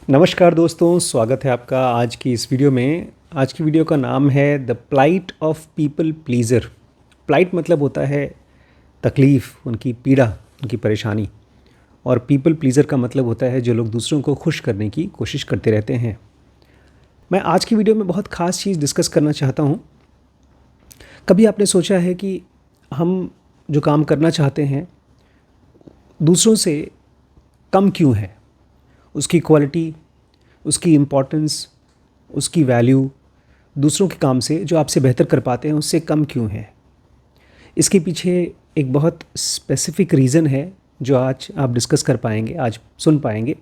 नमस्कार दोस्तों, स्वागत है आपका आज की इस वीडियो में। आज की वीडियो का नाम है the plight of people pleaser. Plight मतलब होता है तकलीफ़, उनकी पीड़ा, उनकी परेशानी। और पीपल प्लीज़र का मतलब होता है जो लोग दूसरों को खुश करने की कोशिश करते रहते हैं। मैं आज की वीडियो में बहुत ख़ास चीज़ डिस्कस करना चाहता हूँ। कभी आपने सोचा है कि हम जो काम करना चाहते हैं दूसरों से कम क्यों है? उसकी क्वालिटी, उसकी इम्पोर्टेंस, उसकी वैल्यू दूसरों के काम से जो आपसे बेहतर कर पाते हैं उससे कम क्यों है? इसके पीछे एक बहुत स्पेसिफिक रीज़न है जो आज आप डिस्कस कर पाएंगे, आज सुन पाएंगे।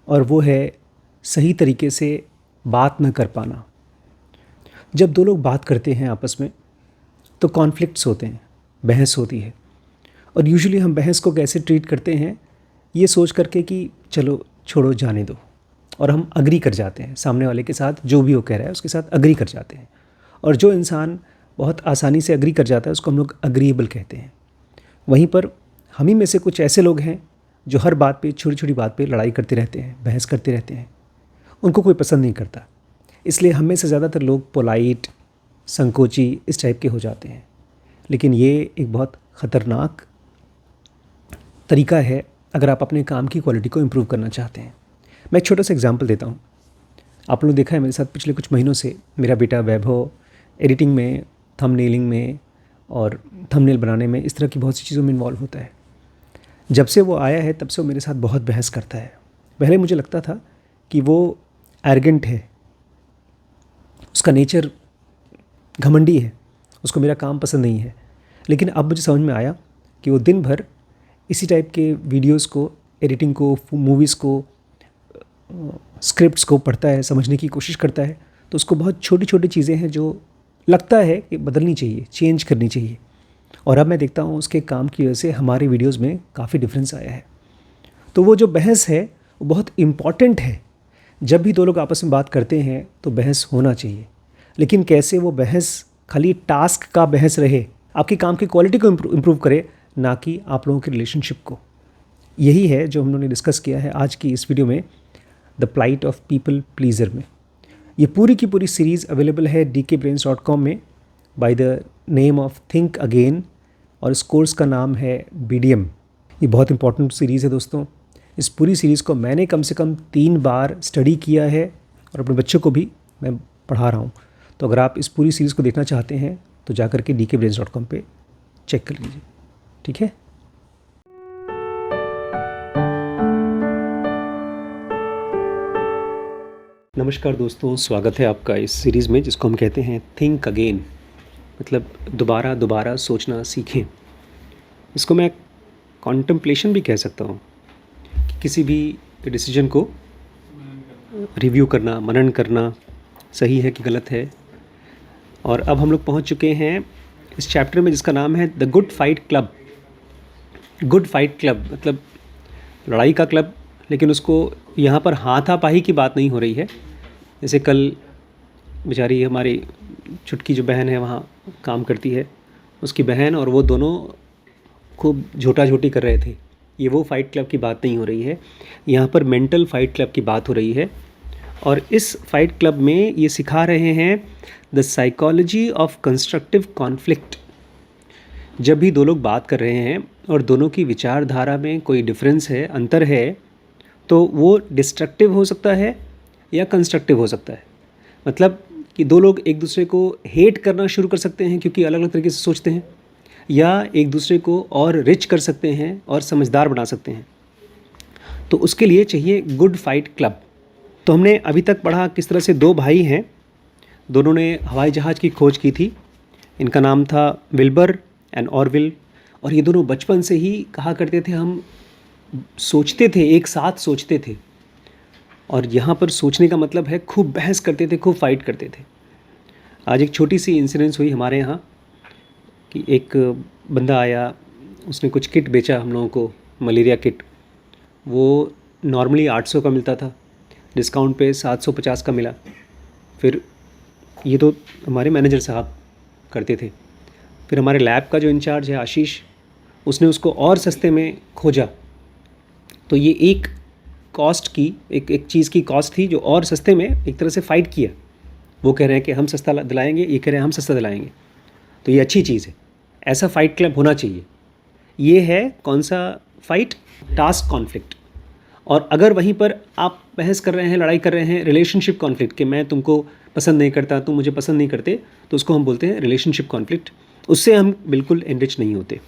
और वो है सही तरीके से बात न कर पाना। जब दो लोग बात करते हैं आपस में तो कॉन्फ्लिक्ट्स होते हैं, बहस होती है। और यूजुअली हम बहस को कैसे ट्रीट करते हैं, ये सोच करके कि चलो छोड़ो, जाने दो, और हम अग्री कर जाते हैं। सामने वाले के साथ जो भी वो कह रहा है उसके साथ अग्री कर जाते हैं। और जो इंसान बहुत आसानी से अग्री कर जाता है उसको हम लोग अग्रीएबल कहते हैं। वहीं पर हम ही में से कुछ ऐसे लोग हैं जो हर बात पे, छोटी छोटी बात पे लड़ाई करते रहते हैं, बहस करते रहते हैं। उनको कोई पसंद नहीं करता, इसलिए हम में से ज़्यादातर लोग पोलाइट, संकोची इस टाइप के हो जाते हैं। लेकिन ये एक बहुत ख़तरनाक तरीका है अगर आप अपने काम की क्वालिटी को इम्प्रूव करना चाहते हैं। मैं एक छोटा सा एग्जांपल देता हूँ। आप लोगों ने देखा है मेरे साथ पिछले कुछ महीनों से मेरा बेटा वैभव एडिटिंग में, थंबनेलिंग में और थंबनेल बनाने में, इस तरह की बहुत सी चीज़ों में इन्वॉल्व होता है। जब से वो आया है तब से वो मेरे साथ बहुत बहस करता है। पहले मुझे लगता था कि वो एरोगेंट है, उसका नेचर घमंडी है, उसको मेरा काम पसंद नहीं है। लेकिन अब मुझे समझ में आया कि वो दिन भर इसी टाइप के वीडियोस को, एडिटिंग को, मूवीज़ को, स्क्रिप्ट्स को पढ़ता है, समझने की कोशिश करता है। तो उसको बहुत छोटी छोटी चीज़ें हैं जो लगता है कि बदलनी चाहिए, चेंज करनी चाहिए। और अब मैं देखता हूँ उसके काम की वजह से हमारे वीडियोस में काफ़ी डिफरेंस आया है। तो वो जो बहस है वो बहुत इम्पॉर्टेंट है। जब भी दो लोग आपस में बात करते हैं तो बहस होना चाहिए, लेकिन कैसे वो बहस खाली टास्क का बहस रहे, आपके काम की क्वालिटी को इम्प्रूव करे, ना कि आप लोगों के रिलेशनशिप को। यही है जो हम लोगों ने डिस्कस किया है आज की इस वीडियो में, the plight of people pleaser में। ये पूरी की पूरी सीरीज़ अवेलेबल है dkbrains.com में by the name of think again, और इस कोर्स का नाम है BDM। ये बहुत इंपॉर्टेंट सीरीज़ है दोस्तों। इस पूरी सीरीज़ को मैंने कम से कम 3 बार स्टडी किया है और अपने बच्चों को भी मैं पढ़ा रहा हूँ। तो अगर आप इस पूरी सीरीज़ को देखना चाहते हैं तो जा कर के dkbrains.com पे चेक कर लीजिए, ठीक है। नमस्कार दोस्तों, स्वागत है आपका इस सीरीज़ में जिसको हम कहते हैं थिंक अगेन, मतलब दोबारा दोबारा सोचना सीखें। इसको मैं कॉन्टेम्पलेशन भी कह सकता हूँ कि किसी भी डिसीजन को रिव्यू करना, मनन करना, सही है कि गलत है। और अब हम लोग पहुँच चुके हैं इस चैप्टर में जिसका नाम है the good fight club. Good fight club मतलब लड़ाई का क्लब, लेकिन उसको यहाँ पर हाथापाई की बात नहीं हो रही है। जैसे कल बेचारी हमारी छुटकी जो बहन है वहाँ काम करती है, उसकी बहन और वो दोनों खूब झोटा झोटी कर रहे थे। ये वो फाइट क्लब की बात नहीं हो रही है, यहाँ पर मेंटल फाइट क्लब की बात हो रही है। और इस फाइट क्लब में ये सिखा रहे हैं the psychology of constructive conflict. जब भी दो लोग बात कर रहे हैं और दोनों की विचारधारा में कोई डिफरेंस है, अंतर है, तो वो डिस्ट्रक्टिव हो सकता है या कंस्ट्रक्टिव हो सकता है। मतलब कि दो लोग एक दूसरे को हेट करना शुरू कर सकते हैं क्योंकि अलग अलग तरीके से सोचते हैं, या एक दूसरे को और रिच कर सकते हैं और समझदार बना सकते हैं। तो उसके लिए चाहिए गुड फाइट क्लब। तो हमने अभी तक पढ़ा किस तरह से दो भाई हैं, दोनों ने हवाई जहाज़ की खोज की थी। इनका नाम था विल्बर एंड ऑरविल। और ये दोनों बचपन से ही कहा करते थे हम सोचते थे, एक साथ सोचते थे। और यहाँ पर सोचने का मतलब है खूब बहस करते थे, खूब फाइट करते थे। आज एक छोटी सी इंसिडेंस हुई हमारे यहाँ कि एक बंदा आया, उसने कुछ किट बेचा हम लोगों को, मलेरिया किट। वो नॉर्मली 800 का मिलता था, डिस्काउंट पे 750 का मिला। फिर ये तो हमारे मैनेजर साहब करते थे। फिर हमारे लैब का जो इंचार्ज है आशीष, उसने उसको और सस्ते में खोजा। तो ये एक कॉस्ट की एक चीज़ की कॉस्ट थी जो और सस्ते में एक तरह से फ़ाइट किया। वो कह रहे हैं कि हम सस्ता दिलाएंगे, ये कह रहे हैं हम सस्ता दिलाएंगे। तो ये अच्छी चीज़ है, ऐसा फ़ाइट क्लब होना चाहिए। ये है कौन सा फ़ाइट? Task conflict. और अगर वहीं पर आप बहस कर रहे हैं, लड़ाई कर रहे हैं रिलेशनशिप कॉन्फ्लिक्ट कि मैं तुमको पसंद नहीं करता, तुम मुझे पसंद नहीं करते, तो उसको हम बोलते हैं रिलेशनशिप कॉन्फ्लिक्ट। उससे हम बिल्कुल एनरिच नहीं होते।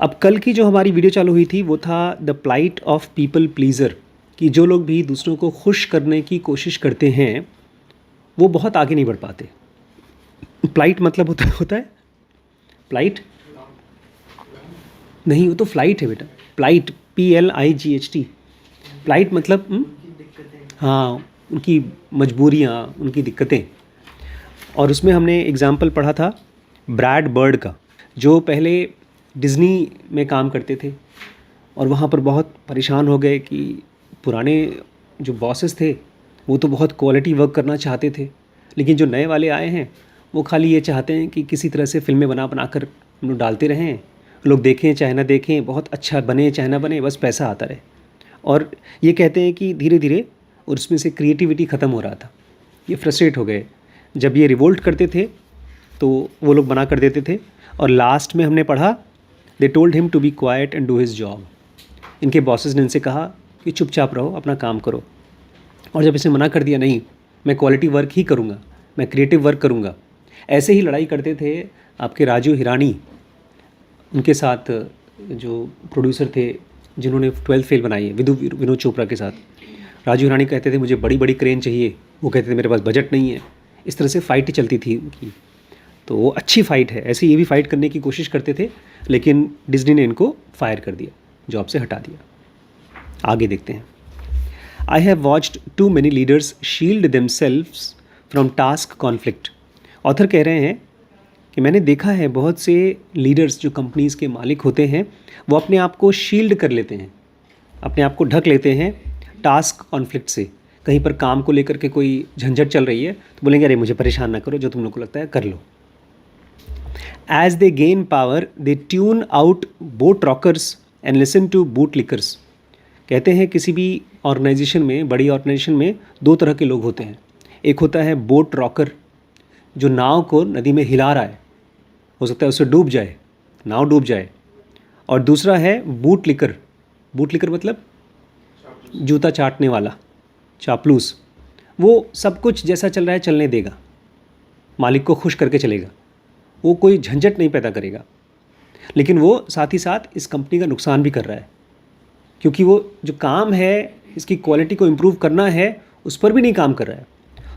अब कल की जो हमारी वीडियो चालू हुई थी वो था the plight of people pleaser, कि जो लोग भी दूसरों को खुश करने की कोशिश करते हैं वो बहुत आगे नहीं बढ़ पाते। प्लाइट मतलब होता है प्लाइट नहीं, वो तो फ्लाइट है बेटा। Plight PLIGHT। प्लाइट मतलब हाँ, उनकी मजबूरियाँ, उनकी दिक्कतें। और उसमें हमने एग्ज़ाम्पल पढ़ा था ब्रैड बर्ड का, जो पहले डिज़नी में काम करते थे और वहाँ पर बहुत परेशान हो गए कि पुराने जो बॉसेस थे वो तो बहुत क्वालिटी वर्क करना चाहते थे, लेकिन जो नए वाले आए हैं वो खाली ये चाहते हैं कि किसी तरह से फिल्में बना कर उन्हें डालते रहें, लोग देखें चाहे ना देखें, बहुत अच्छा बने चाहे ना बने, बस पैसा आता रहे। और ये कहते हैं कि धीरे धीरे उसमें से क्रिएटिविटी ख़त्म हो रहा था। ये फ्रस्ट्रेट हो गए। जब ये रिवोल्ट करते थे तो वो लोग बना कर देते थे। और लास्ट में हमने पढ़ा they told him to be quiet and do his job. इनके बॉसेस ने इनसे कहा कि चुपचाप रहो, अपना काम करो। और जब इसने मना कर दिया, नहीं मैं क्वालिटी वर्क ही करूँगा, मैं क्रिएटिव वर्क करूँगा। ऐसे ही लड़ाई करते थे आपके राजू हिरानी, उनके साथ जो प्रोड्यूसर थे जिन्होंने 12th फेल बनाई है विनोद चोपड़ा के साथ। राजू हिरानी कहते थे मुझे बड़ी बड़ी क्रेन चाहिए, वो कहते थे मेरे पास बजट नहीं है। इस तरह से फ़ाइट चलती थी उनकी। तो वो अच्छी फ़ाइट है। ऐसे ये भी फ़ाइट करने की कोशिश करते थे, लेकिन डिज्नी ने इनको फायर कर दिया, जॉब से हटा दिया। आगे देखते हैं। I have watched too many leaders shield themselves from task conflict. Author कह रहे हैं कि मैंने देखा है बहुत से लीडर्स जो कंपनीज़ के मालिक होते हैं वो अपने आप को शील्ड कर लेते हैं, अपने आप को ढक लेते हैं टास्क कॉन्फ्लिक्ट से। कहीं पर काम को लेकर के कोई झंझट चल रही है तो बोलेंगे अरे मुझे परेशान ना करो, जो तुम लोग को लगता है कर लो। As they gain power they tune out boat rockers and listen to bootlickers. कहते हैं किसी भी ऑर्गेनाइजेशन में, बड़ी ऑर्गेनाइजेशन में दो तरह के लोग होते हैं। एक होता है बोट रॉकर, जो नाव को नदी में हिला रहा है, हो सकता है उससे डूब जाए, नाव डूब जाए। और दूसरा है बूट लिकर। बूट लिकर मतलब जूता चाटने वाला, चापलूस। वो सब कुछ जैसा चल रहा है चलने देगा, मालिक को खुश करके चलेगा, वो कोई झंझट नहीं पैदा करेगा, लेकिन वो साथ ही साथ इस कंपनी का नुकसान भी कर रहा है, क्योंकि वो जो काम है इसकी क्वालिटी को इम्प्रूव करना है उस पर भी नहीं काम कर रहा है।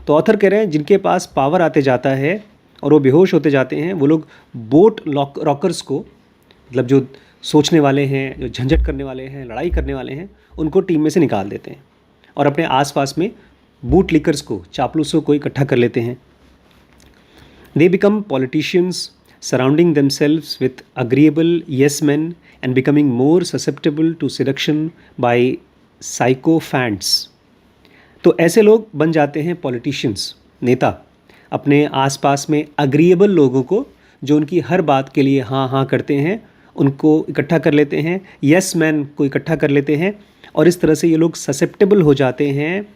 तो ऑथर कह रहे हैं जिनके पास पावर आते जाता है और वो बेहोश होते जाते हैं, वो लोग बोट रॉकर्स को, मतलब जो सोचने वाले हैं, जो झंझट करने वाले हैं, लड़ाई करने वाले हैं, उनको टीम में से निकाल देते हैं और अपने आसपास में बूट लिकर्स को, चापलूसों को इकट्ठा कर लेते हैं। They become politicians surrounding themselves with agreeable yes man and becoming more susceptible to seduction by sycophants. तो ऐसे लोग बन जाते हैं पॉलिटिशियंस, नेता, अपने आसपास में अग्रीएबल लोगों को, जो उनकी हर बात के लिए हाँ हाँ करते हैं, उनको इकट्ठा कर लेते हैं। यस मैन को इकट्ठा कर लेते हैं और इस तरह से ये लोग ससेप्टेबल हो जाते हैं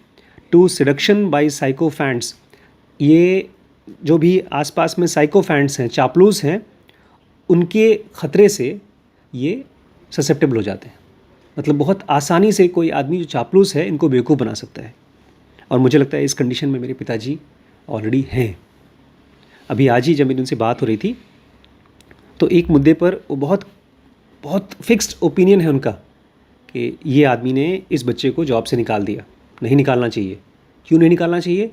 टू सिडक्शन बाय साइकोफैंट्स। ये जो भी आसपास में साइकोफैंट्स हैं, चापलूस हैं, उनके ख़तरे से ये ससेप्टेबल हो जाते हैं। मतलब बहुत आसानी से कोई आदमी जो चापलूस है इनको बेवकूफ़ बना सकता है। और मुझे लगता है इस कंडीशन में मेरे पिताजी ऑलरेडी हैं। अभी आज ही जब मेरी उनसे बात हो रही थी तो एक मुद्दे पर वो बहुत फिक्स्ड ओपिनियन है उनका कि ये आदमी ने इस बच्चे को जॉब से निकाल दिया, नहीं निकालना चाहिए। क्यों नहीं निकालना चाहिए?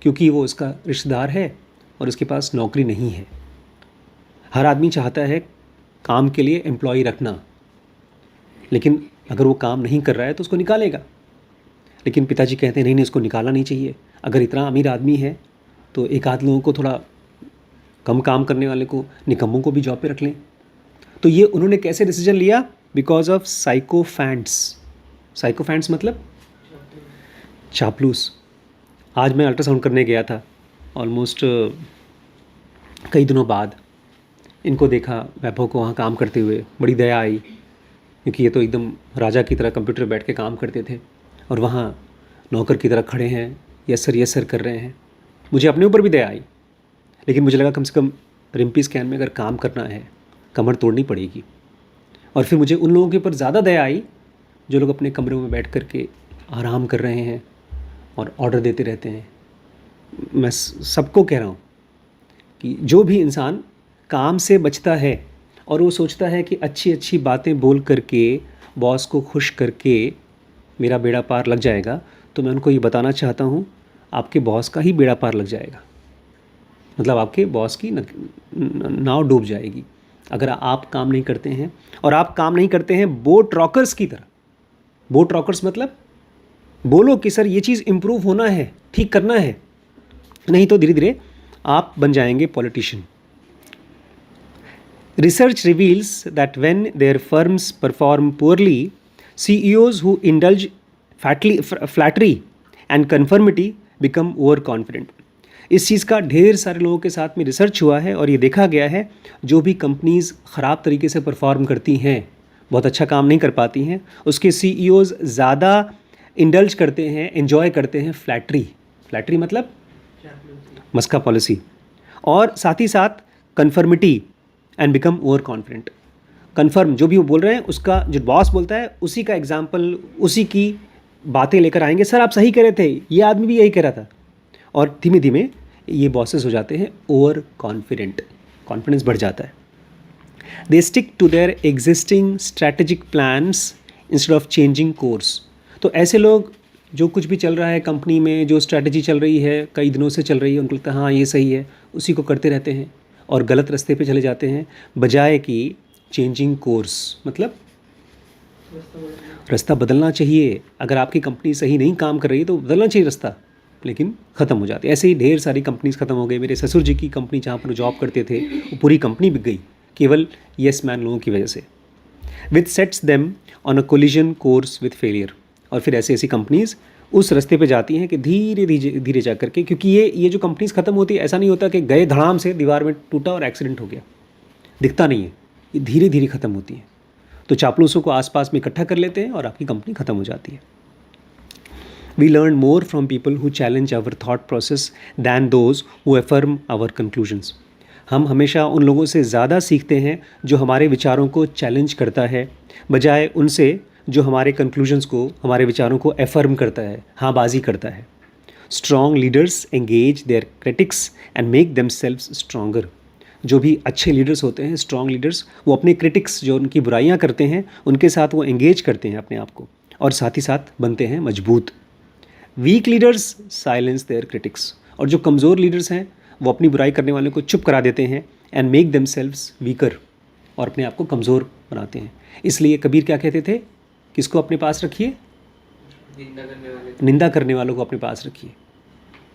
क्योंकि वो उसका रिश्तेदार है और उसके पास नौकरी नहीं है। हर आदमी चाहता है काम के लिए एम्प्लॉय रखना, लेकिन अगर वो काम नहीं कर रहा है तो उसको निकालेगा। लेकिन पिताजी कहते हैं नहीं इसको निकालना नहीं चाहिए। अगर इतना अमीर आदमी है तो एक आध लोगों को, थोड़ा कम काम करने वाले को, निकम्मों को भी जॉब पे रख लें। तो ये उन्होंने कैसे डिसीजन लिया? Because of साइकोफैंट्स। साइकोफैंट्स मतलब चापलूस। आज मैं अल्ट्रासाउंड करने गया था, ऑलमोस्ट कई दिनों बाद इनको देखा, वैभव को वहाँ काम करते हुए, बड़ी दया आई, क्योंकि ये तो एकदम राजा की तरह कंप्यूटर बैठ के काम करते थे। और वहाँ नौकर की तरह खड़े हैं, यस सर कर रहे हैं। मुझे अपने ऊपर भी दया आई, लेकिन मुझे लगा कम से कम रिम्पी स्कैन में अगर काम करना है कमर तोड़नी पड़ेगी। और फिर मुझे उन लोगों के ऊपर ज़्यादा दया आई जो लोग अपने कमरों में बैठ कर के आराम कर रहे हैं और ऑर्डर देते रहते हैं। मैं सबको कह रहा हूँ कि जो भी इंसान काम से बचता है और वो सोचता है कि अच्छी अच्छी बातें बोल करके बॉस को खुश करके मेरा बेड़ा पार लग जाएगा, तो मैं उनको ये बताना चाहता हूँ आपके बॉस का ही बेड़ा पार लग जाएगा। मतलब आपके बॉस की नाव डूब जाएगी अगर आप काम नहीं करते हैं। और आप काम नहीं करते हैं बोट रॉकर्स की तरह। बोट रॉकर्स मतलब बोलो कि सर ये चीज़ इम्प्रूव होना है, ठीक करना है, नहीं तो धीरे धीरे आप बन जाएंगे politician. Research reveals that when their firms perform poorly, CEOs who indulge flattery and conformity become overconfident। इस चीज़ का ढेर सारे लोगों के साथ में रिसर्च हुआ है और ये देखा गया है जो भी कंपनीज़ ख़राब तरीके से परफॉर्म करती हैं, बहुत अच्छा काम नहीं कर पाती हैं, उसके CEOs ज़्यादा इंडल्ज करते हैं, एंजॉय करते हैं फ्लैटरी मतलब मस्का पॉलिसी, और साथ ही साथ conformity and become over confident. Confirm जो भी वो बोल रहे हैं उसका जो बॉस बोलता है उसी का एग्जाम्पल, उसी की बातें लेकर आएंगे। सर आप सही कह रहे थे, ये आदमी भी यही कह रहा था। और धीमे धीमे ये बॉसेस हो जाते हैं ओवर कॉन्फिडेंट, कॉन्फिडेंस बढ़ जाता है। They stick to their existing strategic plans instead of changing course. तो ऐसे लोग जो कुछ भी चल रहा है कंपनी में, जो स्ट्रैटेजी चल रही है कई दिनों से चल रही है, उनको लगता है हाँ ये सही है, उसी को करते रहते हैं और गलत रास्ते पे चले जाते हैं, बजाय कि चेंजिंग कोर्स मतलब रास्ता बदलना चाहिए। अगर आपकी कंपनी सही नहीं काम कर रही है तो बदलना चाहिए रास्ता, लेकिन ख़त्म हो जाती है। ऐसे ही ढेर सारी कंपनीज ख़त्म हो गई। मेरे ससुर जी की कंपनी जहाँ पर जॉब करते थे वो पूरी कंपनी बिक गई केवल येस मैन लोगों की वजह से। Which sets them on a collision course with failure. और फिर ऐसी ऐसी कंपनीज़ उस रास्ते पे जाती हैं कि धीरे धीरे धीरे जा करके, क्योंकि ये जो कंपनीज ख़त्म होती है ऐसा नहीं होता कि गए धड़ाम से दीवार में टूटा और एक्सीडेंट हो गया, दिखता नहीं है, ये धीरे धीरे ख़त्म होती है। तो चापलूसों को आसपास में इकट्ठा कर लेते हैं और आपकी कंपनी ख़त्म हो जाती है। We learn more from people who challenge our thought process than those who affirm our conclusions। हम हमेशा उन लोगों से ज़्यादा सीखते हैं जो हमारे विचारों को चैलेंज करता है, बजाय उनसे जो हमारे कंक्लूजन्स को, हमारे विचारों को एफर्म करता है, हाँ बाजी करता है। Strong leaders engage their critics and make themselves stronger. जो भी अच्छे लीडर्स होते हैं, स्ट्रॉन्ग लीडर्स, वो अपने क्रिटिक्स जो उनकी बुराइयां करते हैं उनके साथ वो एंगेज करते हैं अपने आप को और साथ ही साथ बनते हैं मजबूत। Weak leaders silence their critics. और जो कमज़ोर लीडर्स हैं वो अपनी बुराई करने वालों को चुप करा देते हैं एंड मेक देमसेल्व्स वीकर, और अपने आप को कमज़ोर बनाते हैं। इसलिए कबीर क्या कहते थे, किसको अपने पास रखिए, निंदा करने वालों को अपने पास रखिए।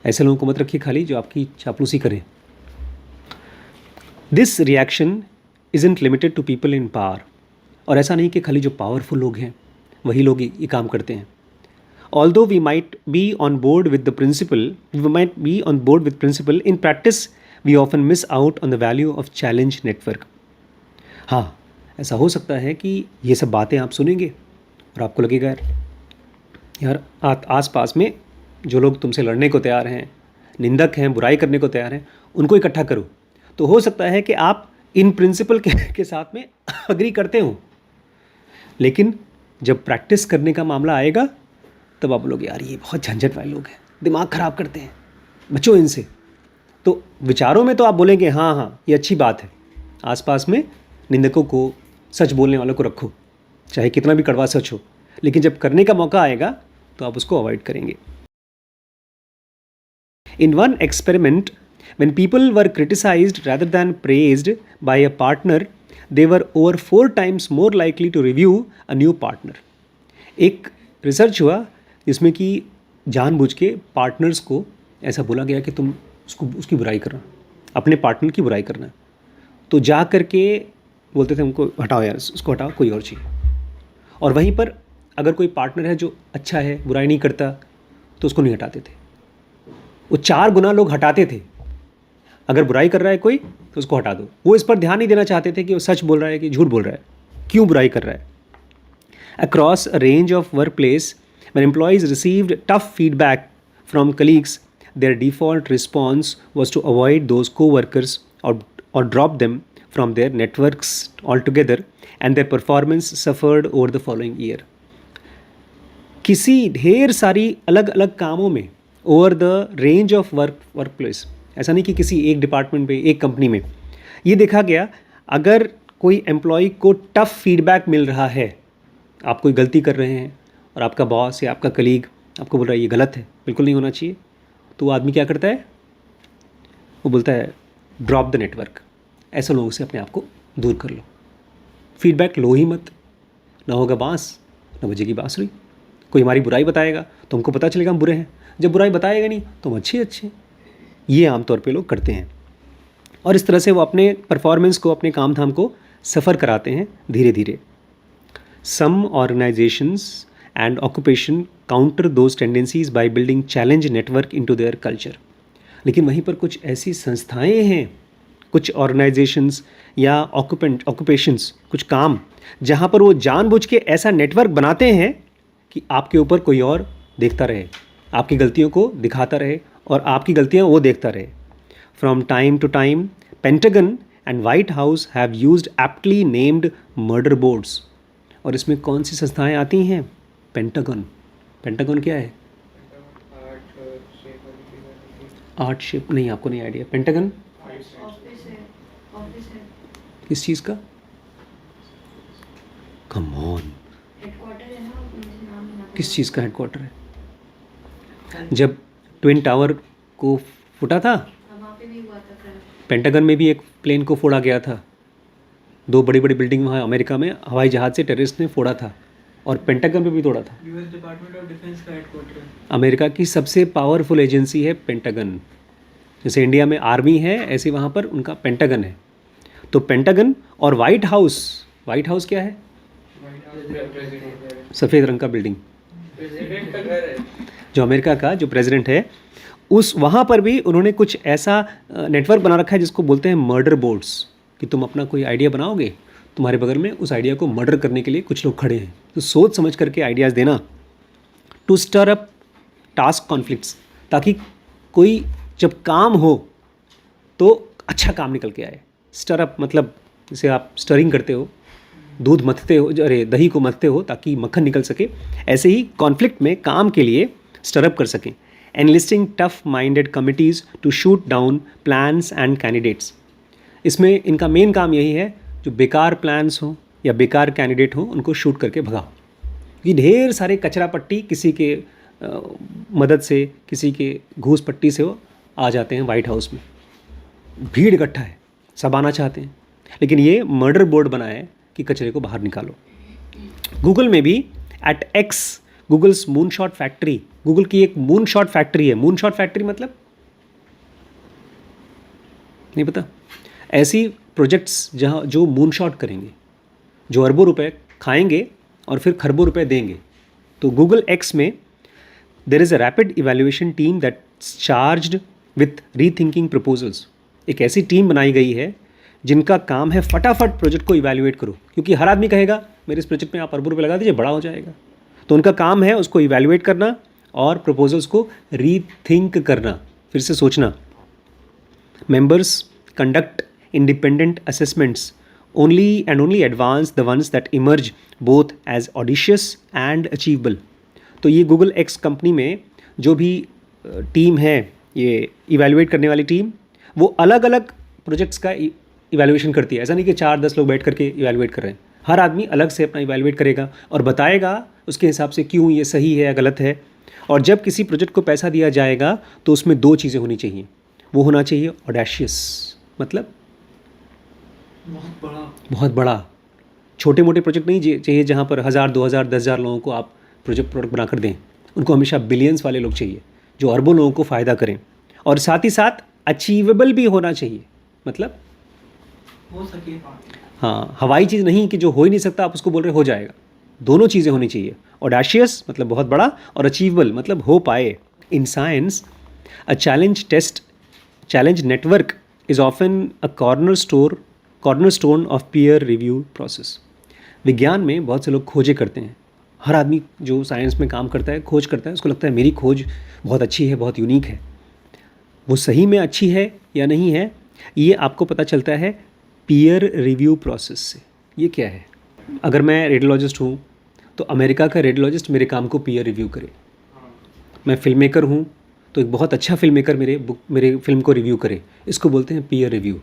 ऐसे लोगों को मत रखिए खाली जो आपकी चापलूसी करें। This reaction isn't limited to people in power. और ऐसा नहीं कि खाली जो पावरफुल लोग हैं वही लोग ये काम करते हैं। Although we might be on board with principle, in practice we often miss out on the value of challenge network। हाँ, ऐसा हो सकता है कि ये सब बातें आप सुनेंगे और आपको लगेगा यार आस पास में जो लोग तुमसे लड़ने को तैयार हैं, निंदक हैं, बुराई करने को तैयार हैं, उनको इकट्ठा करो। तो हो सकता है कि आप इन प्रिंसिपल के साथ में अग्री करते हो, लेकिन जब प्रैक्टिस करने का मामला आएगा तब आप लोग यार ये बहुत झंझट वाले लोग हैं, दिमाग ख़राब करते हैं, बचो इनसे। तो विचारों में तो आप बोलेंगे हाँ हाँ ये अच्छी बात है, आसपास में निंदकों को, सच बोलने वालों को रखो, चाहे कितना भी कड़वा सच हो, लेकिन जब करने का मौका आएगा तो आप उसको अवॉइड करेंगे। In one experiment when people were criticized rather than praised by a partner, they were over 4 times more likely to review a new partner। एक रिसर्च हुआ जिसमें कि जानबूझ के पार्टनर्स को ऐसा बोला गया कि तुम उसकी बुराई करना, अपने पार्टनर की बुराई करना, तो जा कर के बोलते थे उनको हटाओ यार, उसको हटाओ, कोई और चाहिए। और वहीं पर अगर कोई पार्टनर है जो अच्छा है, बुराई नहीं करता, तो उसको नहीं हटाते थे। वो 4 गुना लोग हटाते थे। अगर बुराई कर रहा है कोई तो उसको हटा दो। वो इस पर ध्यान नहीं देना चाहते थे कि वो सच बोल रहा है कि झूठ बोल रहा है, क्यों बुराई कर रहा है। Across a range of work place When employees received tough feedback from colleagues, their default response was to avoid those co-workers or drop them from their networks altogether, and their performance suffered over the following year. किसी ढेर सारी अलग अलग कामों में over the range of work place, ऐसा नहीं कि किसी एक डिपार्टमेंट पे, एक कंपनी में, ये देखा गया अगर कोई एम्प्लॉय को टफ फीडबैक मिल रहा है, आप कोई गलती कर रहे हैं और आपका बॉस या आपका कलीग आपको बोल रहा है ये गलत है, बिल्कुल नहीं होना चाहिए, तो वो आदमी क्या करता है, वो बोलता है ड्रॉप द नेटवर्क, ऐसे लोगों से अपने आप को दूर कर लो, फीडबैक लो ही मत, ना होगा बांस ना बजेगी बांसुरी। कोई हमारी बुराई बताएगा तो हमको पता चलेगा हम बुरे हैं, जब बुराई बताएगा नहीं तो हम अच्छे। ये आमतौर पे लोग करते हैं और इस तरह से वो अपने परफॉर्मेंस को, अपने काम धाम को सफ़र कराते हैं धीरे धीरे। Some organisations and occupation counter those tendencies by building challenge network into their culture. लेकिन वहीं पर कुछ ऐसी संस्थाएं हैं, कुछ ऑर्गेनाइजेशंस या ऑक्यूपेशंस, कुछ काम जहाँ पर वो जानबूझ के ऐसा नेटवर्क बनाते हैं कि आपके ऊपर कोई और देखता रहे, आपकी गलतियों को दिखाता रहे और आपकी गलतियाँ वो देखता रहे। From time to time Pentagon and White House have used aptly named murder boards. और इसमें कौन सी संस्थाएं आती हैं? पेंटागन। पेंटागन क्या है? आर्ट शेप नहीं, आपको नहीं आइडिया। पेंटागन किस चीज़ का? कम ऑन, किस चीज़ का हेडक्वार्टर है? जब ट्विन टावर को फूटा था, पेंटागन में भी एक प्लेन को फोड़ा गया था, दो बड़ी बड़ी बिल्डिंग वहाँ अमेरिका में हवाई जहाज़ से टेररिस्ट ने फोड़ा था, और पेंटागन में भी तोड़ा था। यूएस डिपार्टमेंट ऑफ डिफेंस का हेडक्वार्टर है। अमेरिका की सबसे पावरफुल एजेंसी है पेंटागन। जैसे इंडिया में आर्मी है, ऐसे वहाँ पर उनका पेंटागन है। तो पेंटागन और वाइट हाउस, वाइट हाउस क्या है? सफ़ेद रंग का बिल्डिंग, जो अमेरिका का जो प्रेसिडेंट है, उस वहाँ पर भी उन्होंने कुछ ऐसा नेटवर्क बना रखा है जिसको बोलते हैं मर्डर बोर्ड्स, कि तुम अपना कोई आइडिया बनाओगे, तुम्हारे बगल में उस आइडिया को मर्डर करने के लिए कुछ लोग खड़े हैं। तो सोच समझ करके आइडियाज़ देना, to stir up task conflicts, ताकि कोई जब काम हो तो अच्छा काम निकल के आए। स्टर अप मतलब जैसे आप स्टरिंग करते हो, दूध मथते हो, अरे दही को मथते हो ताकि मक्खन निकल सके, ऐसे ही कॉन्फ्लिक्ट में काम के लिए स्टरअप कर सकें। Enlisting tough minded committees to shoot down plans and candidates. इसमें इनका मेन काम यही है, जो बेकार प्लान्स हो या बेकार कैंडिडेट हो उनको शूट करके भगाओ। ये ढेर सारे कचरा पट्टी किसी के मदद से, किसी के घूस पट्टी से वो आ जाते हैं वाइट हाउस में। भीड़ इकट्ठा है, सब आना चाहते हैं, लेकिन ये मर्डर बोर्ड बना है कि कचरे को बाहर निकालो। गूगल में भी at X, Google's moonshot factory, Google की एक मूनशॉट फैक्ट्री है। मूनशॉट फैक्ट्री मतलब नहीं पता? ऐसी प्रोजेक्ट्स जहाँ जो मूनशॉट करेंगे, जो अरबों रुपए खाएंगे और फिर खरबों रुपए देंगे। तो गूगल एक्स में there is a rapid evaluation team that's charged with rethinking proposals. एक ऐसी टीम बनाई गई है जिनका काम है फटाफट प्रोजेक्ट को इवैल्यूएट करो, क्योंकि हर आदमी कहेगा मेरे इस प्रोजेक्ट में आप अरबों रुपए लगा दीजिए, बड़ा हो जाएगा। तो उनका काम है उसको इवैल्यूएट करना और प्रपोजल्स को रीथिंक करना, फिर से सोचना। Members conduct independent assessments only and only advance the ones that emerge both as audacious and achievable. तो ये गूगल एक्स कंपनी में जो भी टीम है, ये इवैल्यूएट करने वाली टीम, वो अलग अलग प्रोजेक्ट्स का इवैल्यूएशन करती है। ऐसा नहीं कि 4-10 लोग बैठ करके इवैल्यूएट कर रहे हैं, हर आदमी अलग से अपना इवैल्यूएट करेगा और बताएगा उसके हिसाब से क्यों ये सही है या गलत है। और जब किसी प्रोजेक्ट को पैसा दिया जाएगा तो उसमें 2 चीज़ें होनी चाहिए। वो होना चाहिए ऑडेशियस, मतलब बहुत बड़ा। छोटे मोटे प्रोजेक्ट नहीं चाहिए जहाँ पर 1000, 2000, 10,000 लोगों को आप प्रोजेक्ट बनाकर दें। उनको हमेशा बिलियंस वाले लोग चाहिए जो अरबों लोगों को फ़ायदा करें, और साथ ही साथ अचीवेबल भी होना चाहिए, मतलब हो सके। हाँ, हवाई चीज़ नहीं कि जो हो ही नहीं सकता आप उसको बोल रहे हो जाएगा। दोनों चीज़ें होनी चाहिए, ऑडेशियस मतलब बहुत बड़ा और अचीवेबल मतलब हो पाए। In science a challenge network is often a cornerstone of peer review process. विज्ञान में बहुत से लोग खोजें करते हैं हर आदमी जो साइंस में काम करता है, खोज करता है, उसको लगता है मेरी खोज बहुत अच्छी है, बहुत यूनिक है। वो सही में अच्छी है या नहीं है, ये आपको पता चलता है पीयर रिव्यू प्रोसेस से। ये क्या है? अगर मैं रेडियोलॉजिस्ट हूँ तो अमेरिका का रेडियोलॉजिस्ट मेरे काम को पीयर रिव्यू करे। मैं फिल्म मेकर हूँ तो एक बहुत अच्छा फिल्म मेकर मेरे फिल्म को रिव्यू करे, इसको बोलते हैं पीयर रिव्यू।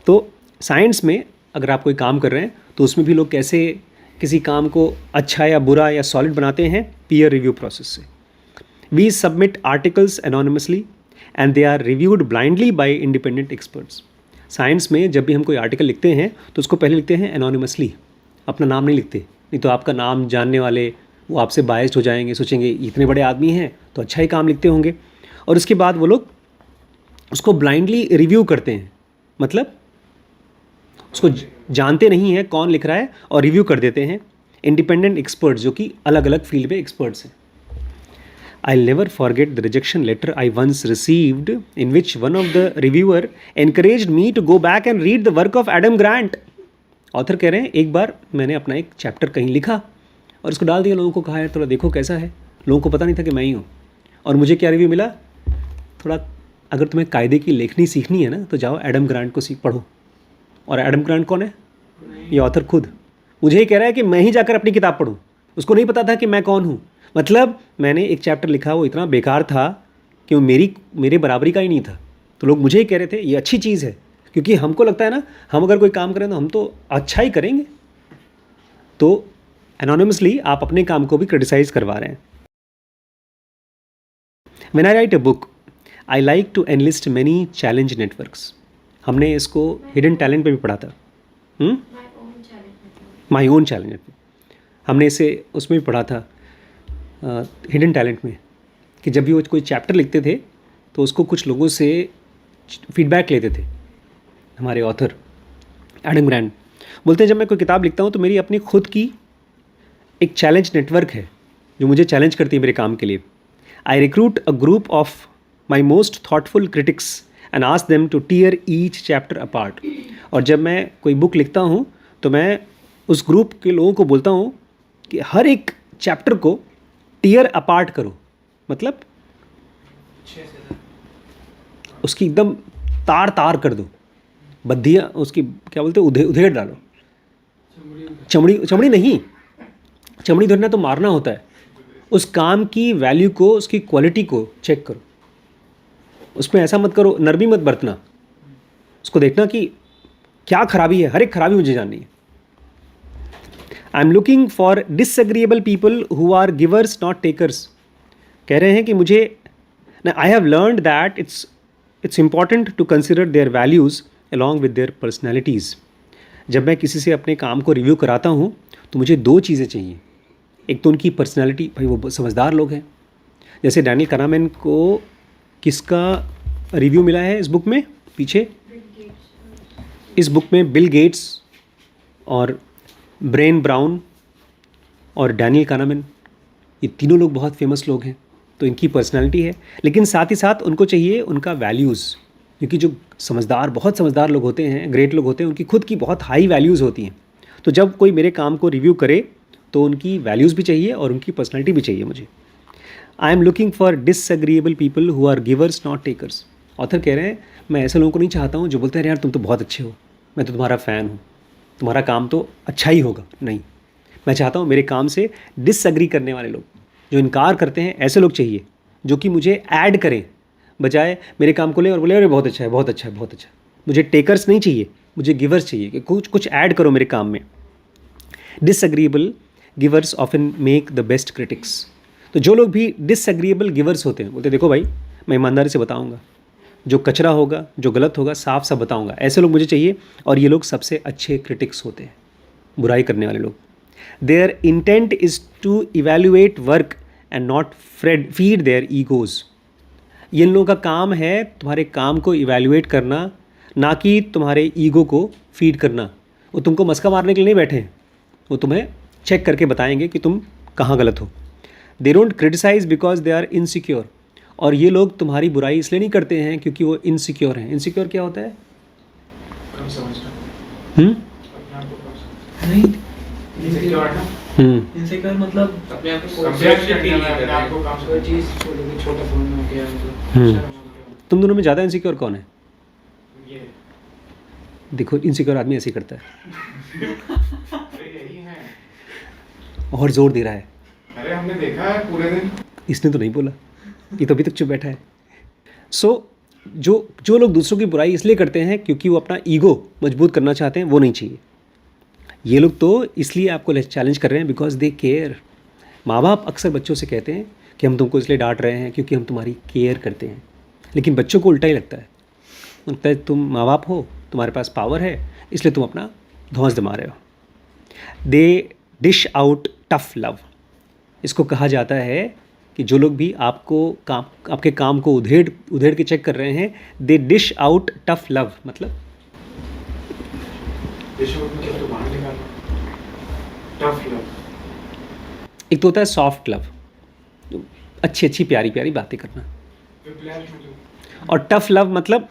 तो साइंस में अगर आप कोई काम कर रहे हैं तो उसमें भी लोग कैसे किसी काम को अच्छा या बुरा या सॉलिड बनाते हैं, पीयर रिव्यू प्रोसेस से। We submit articles anonymously and they are reviewed blindly by independent experts. Science में जब भी हम कोई आर्टिकल लिखते हैं तो उसको पहले लिखते हैं एनोनिमसली, अपना नाम नहीं लिखते, नहीं तो आपका नाम जानने वाले वो आपसे बायस्ड हो जाएंगे, सोचेंगे इतने बड़े आदमी हैं तो अच्छा ही काम लिखते होंगे। और उसके बाद वो लोग उसको ब्लाइंडली रिव्यू करते हैं, मतलब उसको जानते नहीं हैं कौन लिख रहा है और रिव्यू कर देते हैं इंडिपेंडेंट एक्सपर्ट्स जो कि अलग अलग फील्ड में एक्सपर्ट्स हैं। I'll never forget the rejection letter I once received in which one of the reviewer encouraged me to go back and read the work of Adam Grant. Author कह रहे हैं एक बार मैंने अपना एक चैप्टर कहीं लिखा और उसको डाल दिया, लोगों को कहा है थोड़ा देखो कैसा है। लोगों को पता नहीं था कि मैं ही हूँ। और मुझे क्या रिव्यू मिला? थोड़ा अगर तुम्हें कायदे की लेखनी सीखनी है ना तो जाओ एडम ग्रांट को पढ़ो। और एडम ग्रांट कौन है? ये ऑथर खुद मुझे ही कह रहा है कि मैं ही जाकर अपनी किताब पढ़ूँ। उसको नहीं पता था कि मैं कौन हूँ। मतलब मैंने एक चैप्टर लिखा, वो इतना बेकार था कि वो मेरे बराबरी का ही नहीं था। तो लोग मुझे ही कह रहे थे ये अच्छी चीज़ है, क्योंकि हमको लगता है ना हम अगर कोई काम करें तो हम तो अच्छा ही करेंगे। तो एनोनिमसली आप अपने काम को भी क्रिटिसाइज़ करवा रहे हैं। When I write a book I like to enlist many challenge networks. हमने इसको हिडन टैलेंट पे भी पढ़ा था, माई ओन चैलेंज नेटवर्क। हमने इसे उसमें भी पढ़ा था हिडन टैलेंट में, कि जब भी वो कोई चैप्टर लिखते थे तो उसको कुछ लोगों से फीडबैक लेते थे। हमारे ऑथर एडम ग्रांट बोलते हैं जब मैं कोई किताब लिखता हूँ तो मेरी अपनी खुद की एक चैलेंज नेटवर्क है जो मुझे चैलेंज करती है मेरे काम के लिए। I recruit a group of my most thoughtful critics and ask them to tear each chapter apart. और जब मैं कोई बुक लिखता हूँ तो मैं उस ग्रुप के लोगों को बोलता हूँ कि हर एक चैप्टर को टीयर अपार्ट करो, मतलब उसकी एकदम तार तार कर दो, बद्धियाँ उसकी क्या बोलते हैं उधेड़ डालो। चमड़ी नहीं, चमड़ी धरना तो मारना होता है। उस काम की वैल्यू को, उसकी क्वालिटी को चेक करो। उसमें ऐसा मत करो, नरमी मत बरतना। उसको देखना कि क्या खराबी है, हर एक खराबी मुझे जाननी है। I am looking for disagreeable people who are givers not takers. कह रहे हैं कि मुझे I have learned that it's important to consider their values along with their personalities. जब मैं किसी से अपने काम को रिव्यू कराता हूँ तो मुझे दो चीज़ें चाहिए। एक तो उनकी पर्सनैलिटी, भाई वो समझदार लोग हैं। जैसे डैनियल kahneman को किसका रिव्यू मिला है इस बुक में? पीछे इस बुक में बिल गेट्स और ब्रेन ब्राउन और डैनियल kahneman, ये तीनों लोग बहुत फेमस लोग हैं। तो इनकी पर्सनालिटी है, लेकिन साथ ही साथ उनको चाहिए उनका वैल्यूज़, क्योंकि जो बहुत समझदार लोग होते हैं, ग्रेट लोग होते हैं, उनकी खुद की बहुत हाई वैल्यूज़ होती हैं। तो जब कोई मेरे काम को रिव्यू करे तो उनकी वैल्यूज़ भी चाहिए और उनकी पर्सनालिटी भी चाहिए मुझे। I am looking for disagreeable people who are givers not takers. Author कह रहे हैं मैं ऐसे लोगों को नहीं चाहता हूँ जो बोलते हैं यार तुम तो बहुत अच्छे हो, मैं तो तुम्हारा फ़ैन हूँ, तुम्हारा काम तो अच्छा ही होगा। नहीं, मैं चाहता हूँ मेरे काम से डिसएग्री करने वाले लोग, जो इनकार करते हैं, ऐसे लोग चाहिए जो कि मुझे ऐड करें, बजाय मेरे काम को ले और बोले अरे बहुत अच्छा है, बहुत अच्छा है, बहुत अच्छा है। मुझे टेकर्स नहीं चाहिए, मुझे गिवर्स चाहिए कि कुछ ऐड करो मेरे काम में। Disagreeable givers often make the best critics. तो जो लोग भी डिसएग्रीएबल गिवर्स होते हैं, बोलते देखो भाई मैं ईमानदारी से बताऊंगा, जो कचरा होगा, जो गलत होगा, साफ साफ बताऊंगा, ऐसे लोग मुझे चाहिए। और ये लोग सबसे अच्छे क्रिटिक्स होते हैं, बुराई करने वाले लोग। Their intent is to evaluate work and not feed their egos. ये इन लोगों का काम है तुम्हारे काम को इवेल्युएट करना, ना कि तुम्हारे ईगो को फीड करना। वो तुमको मस्का मारने के लिए नहीं बैठे हैं, वो तुम्हें चेक करके बताएंगे कि तुम कहाँ गलत हो। They don't criticize because they are insecure. और ये लोग तुम्हारी बुराई इसलिए नहीं करते हैं क्योंकि वो इनसिक्योर हैं। इनसिक्योर क्या होता है? नहीं, इनसिक्योर है ना, इनसिक्योर मतलब अपने आप को कंपेयर कंपेयर फील नहीं करना है, कर अपने रहे आप को कम कोई चीज़ छोटा फोन हो गया मतलब शर्म हो गया। तुम दोनों में ज़्यादा इनसिक्योर कौन है? ये देखो, इनसिक्योर आदमी ऐसे ही करता है अरे यही है। और जोर दे रहा है। अरे हमने देखा है पूरे दिन। इसने तो नहीं बोला, ये तो अभी तक चुप बैठा है। सो जो जो लोग दूसरों की बुराई इसलिए करते हैं क्योंकि वो अपना ईगो मजबूत करना चाहते हैं, वो नहीं चाहिए। ये लोग तो इसलिए आपको चैलेंज कर रहे हैं बिकॉज दे केयर। माँ बाप अक्सर बच्चों से कहते हैं कि हम तुमको इसलिए डांट रहे हैं क्योंकि हम तुम्हारी केयर करते हैं, लेकिन बच्चों को उल्टा ही लगता है। लगता है तुम माँ बाप हो, तुम्हारे पास पावर है, इसलिए तुम अपना धौंस जमा रहे हो। दे डिश आउट टफ लव। इसको कहा जाता है कि जो लोग भी आपके काम को उधेड़ के चेक कर रहे हैं, दे डिश आउट टफ लव। मतलब मतलब तो बाहर निकालो, टफ लव। एक तो होता है सॉफ्ट लव, अच्छी अच्छी प्यारी प्यारी बातें करना, और टफ लव मतलब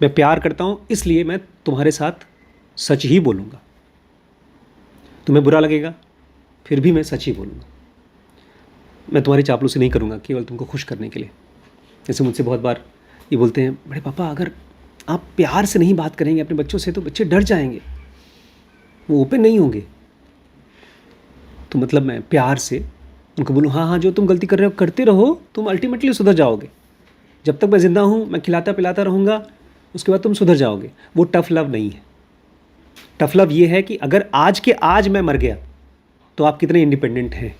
मैं प्यार करता हूँ इसलिए मैं तुम्हारे साथ सच ही बोलूँगा, तुम्हें बुरा लगेगा फिर भी मैं सच ही बोलूँगा, मैं तुम्हारी चापलूसी नहीं करूँगा केवल तुमको खुश करने के लिए। जैसे मुझसे बहुत बार ये बोलते हैं, बड़े पापा अगर आप प्यार से नहीं बात करेंगे अपने बच्चों से तो बच्चे डर जाएंगे, वो ओपन नहीं होंगे। तो मतलब मैं प्यार से उनको बोलूँ, हाँ हाँ जो तुम गलती कर रहे हो करते रहो, तुम अल्टीमेटली सुधर जाओगे। जब तक मैं ज़िंदा हूँ मैं खिलाता पिलाता रहूँगा, उसके बाद तुम सुधर जाओगे। वो टफ़ लव नहीं है। टफ़ लव ये है कि अगर आज के आज मैं मर गया तो आप कितने इंडिपेंडेंट हैं।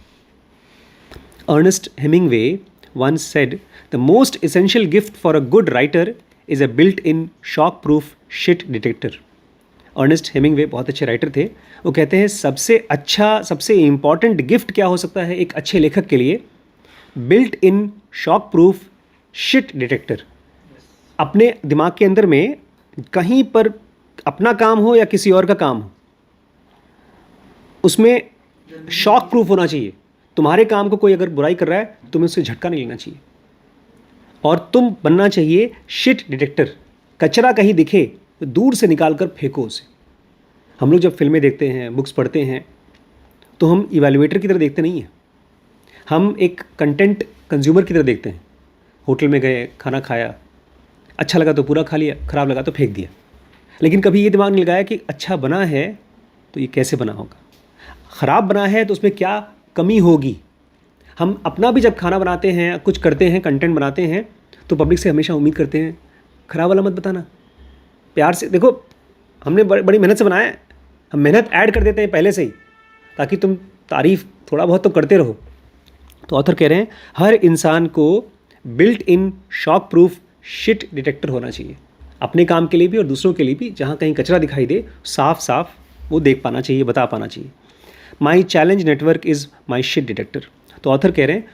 Ernest Hemingway once said, the most essential gift for a good writer is a built-in shock-proof shit detector. Ernest Hemingway बहुत अच्छे राइटर थे। वो कहते हैं सबसे अच्छा, सबसे इम्पॉर्टेंट गिफ्ट क्या हो सकता है एक अच्छे लेखक के लिए? Built in shock proof shit detector. अपने दिमाग के अंदर में कहीं पर अपना काम हो या किसी और का काम हो, उसमें शॉक प्रूफ होना चाहिए। तुम्हारे काम को कोई अगर बुराई कर रहा है तुम्हें उससे झटका नहीं लेना चाहिए, और तुम बनना चाहिए शिट डिटेक्टर। कचरा कहीं दिखे तो दूर से निकाल कर फेंको उसे। हम लोग जब फिल्में देखते हैं, बुक्स पढ़ते हैं, तो हम इवैल्यूएटर की तरह देखते नहीं हैं, हम एक कंटेंट कंज्यूमर की तरह देखते हैं। होटल में गए, खाना खाया, अच्छा लगा तो पूरा खा लिया, ख़राब लगा तो फेंक दिया। लेकिन कभी ये दिमाग नहीं लगाया कि अच्छा बना है तो ये कैसे बना होगा, ख़राब बना है तो उसमें क्या कमी होगी। हम अपना भी जब खाना बनाते हैं, कुछ करते हैं, कंटेंट बनाते हैं, तो पब्लिक से हमेशा उम्मीद करते हैं ख़राब वाला मत बताना, प्यार से देखो हमने बड़ी मेहनत से बनाया है, हम मेहनत ऐड कर देते हैं पहले से ही ताकि तुम तारीफ़ थोड़ा बहुत तो करते रहो। तो ऑथर कह रहे हैं हर इंसान को built in shock proof shit detector होना चाहिए, अपने काम के लिए भी और दूसरों के लिए भी। जहाँ कहीं कचरा दिखाई दे साफ साफ वो देख पाना चाहिए, बता पाना चाहिए। माई challenge network is my shit detector. तो ऑथर कह रहे हैं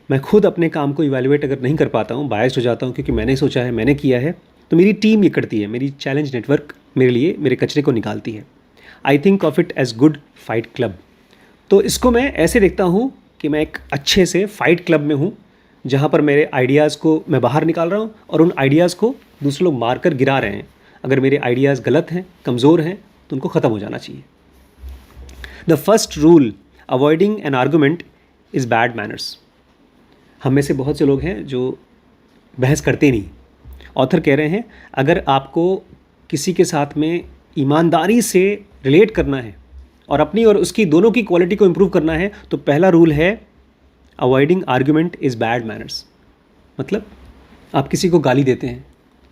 मैं खुद अपने काम को इवैल्यूएट अगर नहीं कर पाता हूँ, बायस्ड हो जाता हूँ क्योंकि मैंने सोचा है, मैंने किया है, तो मेरी टीम ये करती है, मेरी चैलेंज नेटवर्क मेरे लिए मेरे कचरे को निकालती है। I think of it as good fight club. तो इसको मैं ऐसे देखता हूँ कि मैं एक अच्छे से फाइट क्लब में हूँ, जहाँ पर मेरे आइडियाज़ को मैं बाहर निकाल रहा हूँ और उन आइडियाज़ को दूसरे लोग मार कर गिरा रहे हैं। अगर मेरे आइडियाज़ गलत हैं, कमज़ोर हैं, तो उनको ख़त्म हो जाना चाहिए। The first rule avoiding N argument is bad manners. हम में से बहुत से लोग हैं जो बहस करते नहीं। ऑथर कह रहे हैं अगर आपको किसी के साथ में ईमानदारी से रिलेट करना है और अपनी और उसकी दोनों की क्वालिटी को इम्प्रूव करना है, तो पहला रूल है avoiding argument is bad manners. मतलब आप किसी को गाली देते हैं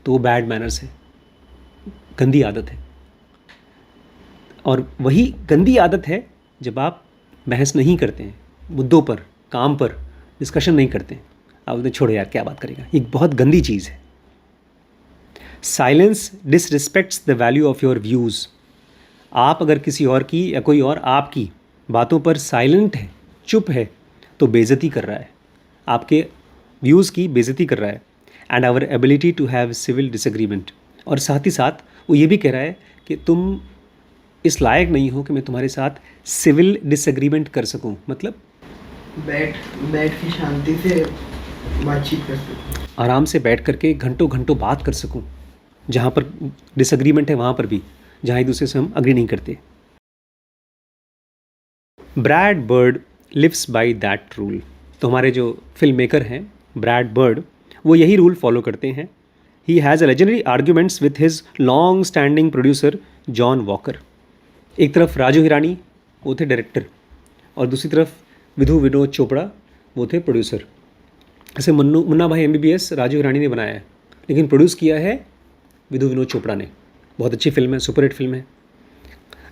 तो वो बैड मैनर्स है, गंदी आदत है। और वही गंदी आदत है जब आप बहस नहीं करते हैं, मुद्दों पर, काम पर डिस्कशन नहीं करते हैं। आप बोलते छोड़ो यार क्या बात करेगा, ये बहुत गंदी चीज़ है। Silence disrespects the value of your views. आप अगर किसी और की या कोई और आपकी बातों पर साइलेंट है, चुप है, तो बेइज्जती कर रहा है, आपके व्यूज़ की बेइज्जती कर रहा है। And our ability to have civil disagreement. और साथ ही साथ वो ये भी कह रहा है कि तुम इस लायक नहीं हो कि मैं तुम्हारे साथ सिविल डिसएग्रीमेंट कर सकूं। मतलब बैठ के शांति से बातचीत कर सकूं, आराम से बैठ करके घंटों घंटों बात कर सकूं, जहाँ पर डिसएग्रीमेंट है वहाँ पर भी, जहाँ एक दूसरे से हम अग्री नहीं करते। Brad Bird lives by that rule. तो हमारे जो फिल्म मेकर हैं ब्रैड बर्ड, वो यही रूल फॉलो करते हैं। He has a legendary arguments with his long standing producer John Walker. एक तरफ राजू हिरानी, वो थे डायरेक्टर, और दूसरी तरफ विधु विनोद चोपड़ा, वो थे प्रोड्यूसर। ऐसे मुन्ना भाई MBBS राजू हिरानी ने बनाया है, लेकिन प्रोड्यूस किया है विधु विनोद चोपड़ा ने। बहुत अच्छी फिल्म है, सुपरहिट फिल्म है।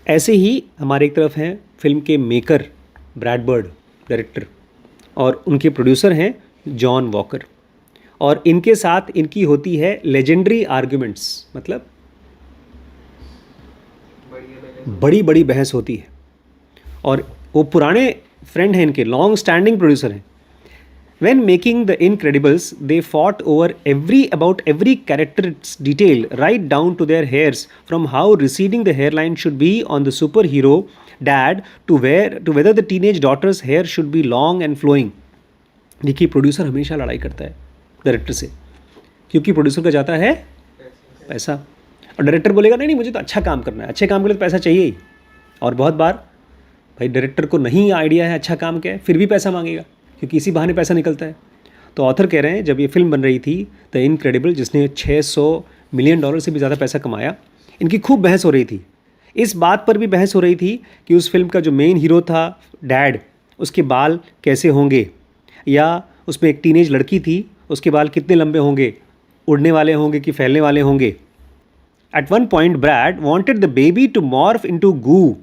ऐसे ही हमारे एक तरफ हैं फिल्म के मेकर ब्रैड बर्ड डायरेक्टर, और उनके प्रोड्यूसर हैं जॉन वॉकर, और इनके साथ इनकी होती है लेजेंडरी आर्ग्यूमेंट्स, मतलब बड़ी बड़ी बहस होती है। और वो पुराने फ्रेंड हैं इनके, लॉन्ग स्टैंडिंग प्रोड्यूसर हैं। When making The Incredibles, they fought over about every character's detail, right down to their hairs, from how receding the hairline should be on the superhero dad to whether the teenage daughter's hair should be long and flowing. देखिए, producer हमेशा लड़ाई करता है director से, क्योंकि producer का जाता है पैसा, और डायरेक्टर बोलेगा नहीं नहीं मुझे तो अच्छा काम करना है, अच्छे काम के लिए तो पैसा चाहिए ही। और बहुत बार भाई डायरेक्टर को नहीं आइडिया है अच्छा काम क्या है, फिर भी पैसा मांगेगा, क्योंकि इसी बहाने पैसा निकलता है। तो ऑथर कह रहे हैं जब ये फिल्म बन रही थी द इनक्रेडिबल, जिसने $600 मिलियन से भी ज़्यादा पैसा कमाया, इनकी खूब बहस हो रही थी। इस बात पर भी बहस हो रही थी कि उस फिल्म का जो मेन हीरो था डैड, उसके बाल कैसे होंगे, या उसमें एक टीनेज लड़की थी, उसके बाल कितने लंबे होंगे, उड़ने वाले होंगे कि फैलने वाले होंगे। At one point, Brad wanted the baby to morph into goo,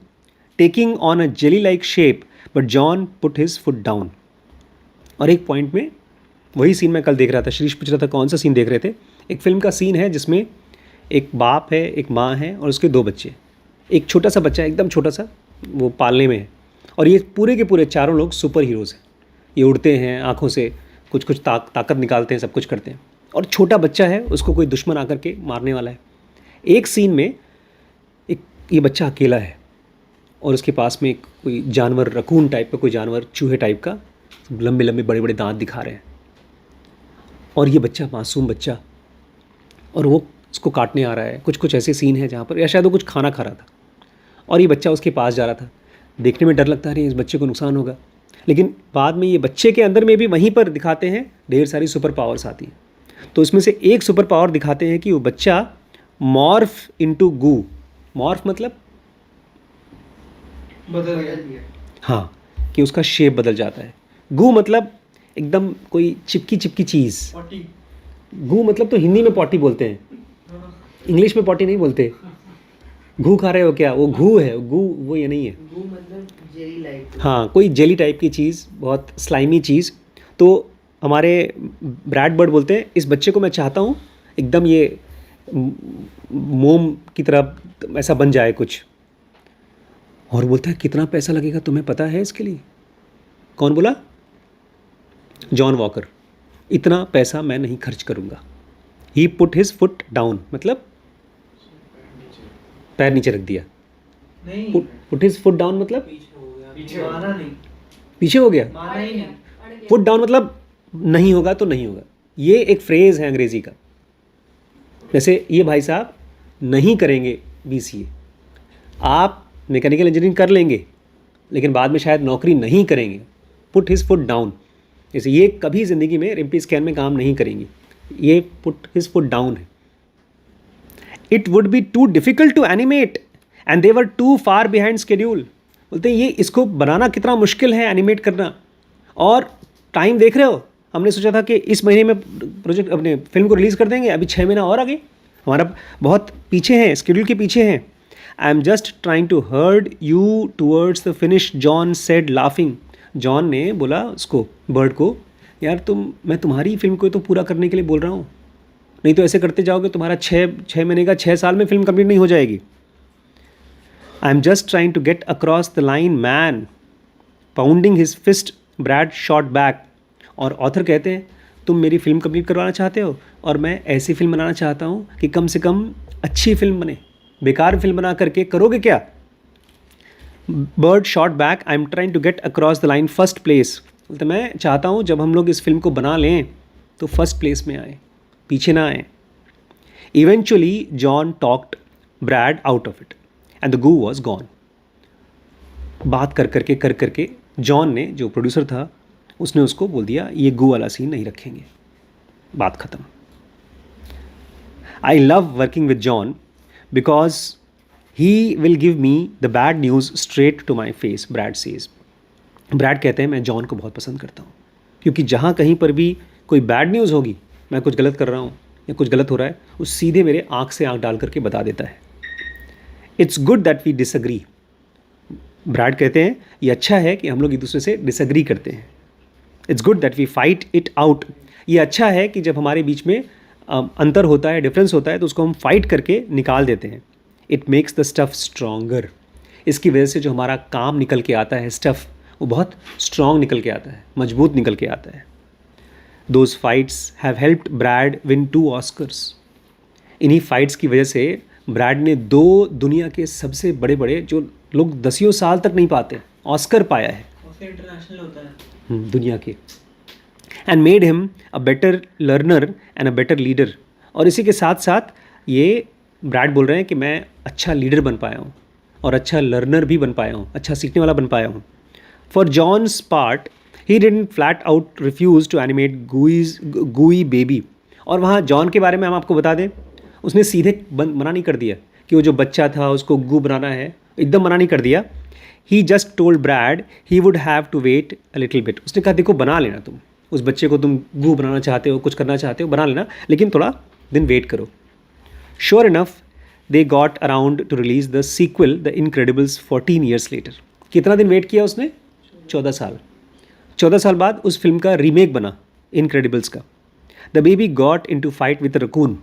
taking on a jelly-like shape, but John put his foot down. और एक पॉइंट में वही सीन मैं कल देख रहा था, शीरीष पूछ रहा था कौन सा सीन देख रहे थे। एक फिल्म का सीन है जिसमें एक बाप है, एक माँ है और उसके 2 बच्चे। एक छोटा सा बच्चा है, एकदम छोटा सा, वो पालने में है, और ये पूरे के पूरे चारों लोग सुपर हीरोज़ हैं। ये उड़ते हैं, आँखों से कुछ कुछ ताकत निकालते हैं, सब कुछ करते हैं। और छोटा बच्चा है, उसको कोई दुश्मन आकर के मारने वाला है। एक सीन में ये बच्चा अकेला है और उसके पास में कोई जानवर, रकून टाइप का कोई जानवर, चूहे टाइप का, लंबे लंबे बड़े बड़े दांत दिखा रहे हैं, और ये बच्चा मासूम बच्चा, और वो उसको काटने आ रहा है। कुछ कुछ ऐसे सीन है जहाँ पर, या शायद वो कुछ खाना खा रहा था और ये बच्चा उसके पास जा रहा था। देखने में डर लगता है इस बच्चे को नुकसान होगा, लेकिन बाद में ये बच्चे के अंदर में भी वहीं पर दिखाते हैं ढेर सारी सुपर पावर्स आती हैं। तो इसमें से एक सुपर पावर दिखाते हैं कि वो बच्चा मॉर्फ इनटू गू। मॉर्फ मतलब बदल गया। हाँ, कि उसका शेप बदल जाता है। गू मतलब एकदम कोई चिपकी चिपकी चीज़। गू मतलब तो हिंदी में पॉटी बोलते हैं, इंग्लिश में पॉटी नहीं बोलते। घू खा रहे हो क्या, वो घू है, गू वो ये नहीं है। गू मतलब जेली लाइक। हाँ, कोई जेली टाइप की चीज़, बहुत स्लाइमी चीज़। तो हमारे ब्रैड बर्ड बोलते हैं इस बच्चे को मैं चाहता हूँ एकदम ये मोम की तरह ऐसा बन जाए कुछ। और बोलता है कितना पैसा लगेगा तुम्हें पता है इसके लिए? कौन बोला? John walker. इतना पैसा मैं नहीं खर्च करूँगा। ही पुट हिज फुट डाउन, मतलब पैर नीचे रख दिया। नहीं, पुट हिज फुट डाउन मतलब पीछे माना नहीं, पीछे हो गया। माना ही नहीं। फुट डाउन मतलब नहीं होगा तो नहीं होगा। ये एक फ्रेज़ है अंग्रेज़ी का। जैसे ये भाई साहब नहीं करेंगे BCA, आप मैकेनिकल इंजीनियरिंग कर लेंगे लेकिन बाद में शायद नौकरी नहीं करेंगे। पुट हिज फुट डाउन, जैसे ये कभी ज़िंदगी में रिम्पी स्कैन में काम नहीं करेंगे, ये पुट हिज फुट डाउन है। It would be too difficult to animate and they were too far behind schedule. बोलते हैं ये इसको बनाना कितना मुश्किल है, एनिमेट करना, और टाइम देख रहे हो। हमने सोचा था कि इस महीने में प्रोजेक्ट अपने फिल्म को रिलीज़ कर देंगे, अभी 6 महीना और आगे, हमारा बहुत पीछे हैं, स्केड्यूल के पीछे हैं। I am just trying to herd you towards the finish, John said laughing. John ने बोला उसको, बर्ड को, यार मैं तुम्हारी फिल्म को तो पूरा करने के लिए बोल रहा हूँ, नहीं तो ऐसे करते जाओगे तुम्हारा 6 महीने का 6 साल में फिल्म कंप्लीट नहीं हो जाएगी। I am just trying to get across the line man, pounding his fist, Brad shot back. और ऑथर कहते हैं तुम मेरी फिल्म कंप्लीट करवाना चाहते हो और मैं ऐसी फिल्म बनाना चाहता हूँ कि कम से कम अच्छी फिल्म बने, बेकार फिल्म बना करके करोगे क्या? Bird shot back, I am trying to get across the line first place. बोलते मैं चाहता हूँ जब हम लोग इस फिल्म को बना लें तो फर्स्ट प्लेस में आए, पीछे ना आए। Eventually John talked Brad out of it and the goo was gone. बात कर करके जॉन ने, जो प्रोड्यूसर था, उसने उसको बोल दिया ये गू वाला सीन नहीं रखेंगे, बात ख़त्म। I love working with John because he will give me the bad news straight to my face, Brad says. Brad कहते हैं मैं जॉन को बहुत पसंद करता हूँ, क्योंकि जहाँ कहीं पर भी कोई बैड न्यूज़ होगी, मैं कुछ गलत कर रहा हूँ या कुछ गलत हो रहा है, वो सीधे मेरे आँख से आँख डाल करके बता देता है। It's good that we disagree. Brad कहते हैं ये अच्छा है कि हम लोग एक दूसरे से डिसअग्री करते हैं। It's good that we fight it out. ये अच्छा है कि जब हमारे बीच में अंतर होता है, डिफरेंस होता है, तो उसको हम फाइट करके निकाल देते हैं। It makes the stuff stronger. इसकी वजह से जो हमारा काम निकल के आता है, स्टफ़, वो बहुत स्ट्रॉन्ग निकल के आता है, मजबूत निकल के आता है। Those fights have helped Brad win 2 Oscars. इन्हीं फाइट्स की वजह से ब्रैड ने 2 दुनिया के सबसे बड़े बड़े, जो लोग 10 साल तक नहीं पाते, ऑस्कर पाया है। ऑस्कर इंटरनेशनल होता है दुनिया के। And made him a better learner and a better leader. और इसी के साथ साथ ये ब्रैड बोल रहे हैं कि मैं अच्छा लीडर बन पाया हूँ और अच्छा लर्नर भी बन पाया हूँ, अच्छा सीखने वाला बन पाया हूँ। For John's part he didn't flat out refuse to animate gooey baby. और वहाँ जॉन के बारे में हम आपको बता दें, उसने सीधे मना नहीं कर दिया कि वो जो बच्चा था उसको गू बनाना है, एकदम मना नहीं कर दिया। He just told Brad he would have to wait a little bit. उसने कहा देखो बना लेना, तुम उस बच्चे को, तुम गू बनाना चाहते हो, कुछ करना चाहते हो, बना लेना, लेकिन थोड़ा दिन वेट करो। Sure enough they got around to release the sequel The Incredibles 14 years later. कितना दिन वेट किया उसने? 14 साल। 14 साल बाद उस फिल्म का रीमेक बना इनक्रेडिबल्स का। The baby got into fight with raccoon.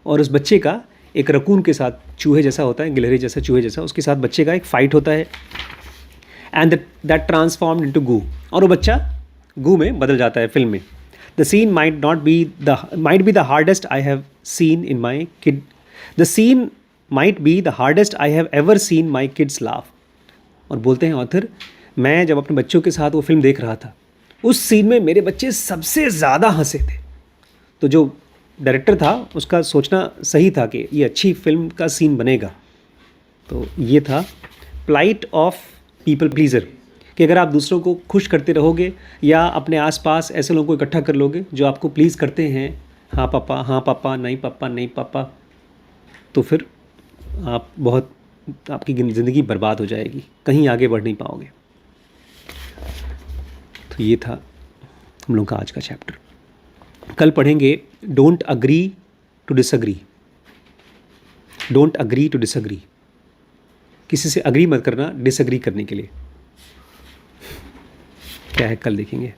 और उस बच्चे का एक रकून के साथ, चूहे जैसा होता है, गिलहरी जैसा, चूहे जैसा, उसके साथ बच्चे का एक फ़ाइट होता है। एंड दैट ट्रांसफॉर्म्ड इनटू गू। और वो बच्चा गू में बदल जाता है फिल्म में। The scene might be the hardest I have seen in my kid. The scene might be the hardest I have ever seen my kids laugh. और बोलते हैं ऑथर, मैं जब अपने बच्चों के साथ वो फिल्म देख रहा था, उस सीन में मेरे बच्चे सबसे ज़्यादा हंसे थे। तो जो डायरेक्टर था उसका सोचना सही था कि ये अच्छी फिल्म का सीन बनेगा। तो ये था प्लाइट ऑफ पीपल प्लीज़र, कि अगर आप दूसरों को खुश करते रहोगे या अपने आसपास ऐसे लोगों को इकट्ठा कर लोगे जो आपको प्लीज़ करते हैं, हाँ पापा, नहीं पापा, तो फिर आपकी ज़िंदगी बर्बाद हो जाएगी, कहीं आगे बढ़ नहीं पाओगे। तो ये था हम लोग का आज का चैप्टर। कल पढ़ेंगे don't agree to disagree. Don't agree to disagree, किसी से अग्री मत करना डिसअग्री करने के लिए। क्या है कल देखेंगे।